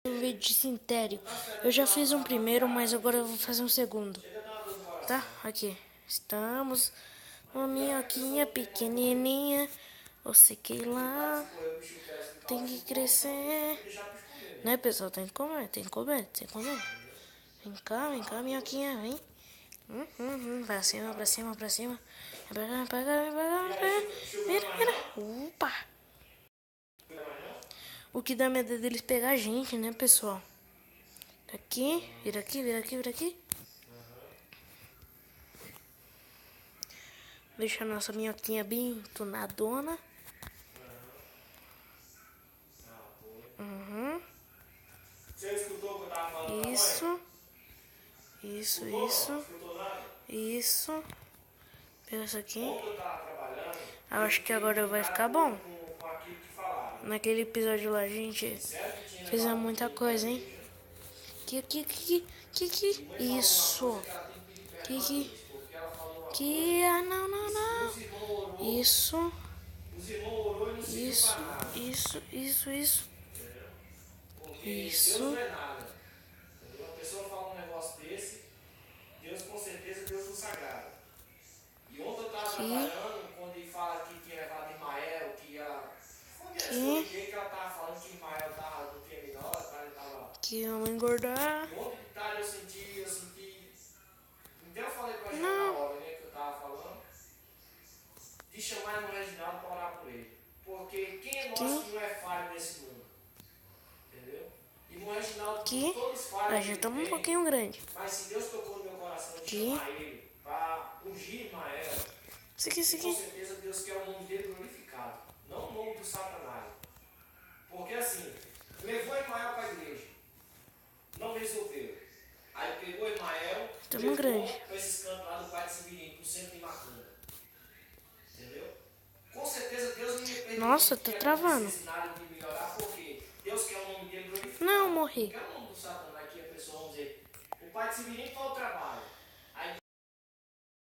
Um vídeo sintético. Eu já fiz um primeiro, mas agora eu vou fazer um segundo. Tá? Aqui. Estamos. Uma minhoquinha pequenininha. Você que lá tem que crescer. Né, pessoal? Tem que comer, tem que comer, tem que comer. Vem cá, minhoquinha, vem. Pra cima, pra cima, pra cima. Vem pra cá, vem pra cá, vem pra cá. Vira, vira. Opa! O que dá medo é deles pegar a gente, né, pessoal? Aqui, vira aqui, vira aqui, vira aqui. Deixa a nossa minhoquinha bem tunadona. Isso. Isso, isso. Isso. Pega isso aqui. Eu acho que agora vai ficar bom. Naquele episódio lá a gente fez muita coisa, hein? Aqui. Isso. Ah, não. Isso. Isso. Uma pessoa fala um negócio desse, Deus com certeza Deus não sagrado. E ontem eu estava trabalhando, quando ele fala que tinha levado Ismael, que ela. Foi que ela estava falando que Ismael estava no dia menor, ele estava. Que vamos engordar. Ontem de tarde eu senti. Então eu falei para a hora, né, que eu estava falando, de chamar o Reginaldo para orar por ele. Porque quem é nós que não é falho nesse mundo? Entendeu? E no Reginaldo, todos falham. Já estamos um pouquinho grande. Mas se Deus tocou no meu coração de chamar ele para ungir Ismael, com certeza Deus quer o nome dele glorificado, não o nome do Satanás. Porque assim, levou Ismael para a igreja, não resolveu. Aí pegou Ismael, levou para esses cantos lá do Pai de Severino, para o centro de Macunda. Entendeu? Com certeza Deus não ia permitir. Nossa, tá travando. De melhorar, porque Deus quer o nome dele glorificado. Não, morri. Não quer o nome do Satanás que a pessoa, vamos dizer, o Pai de Severino foi ao trabalho.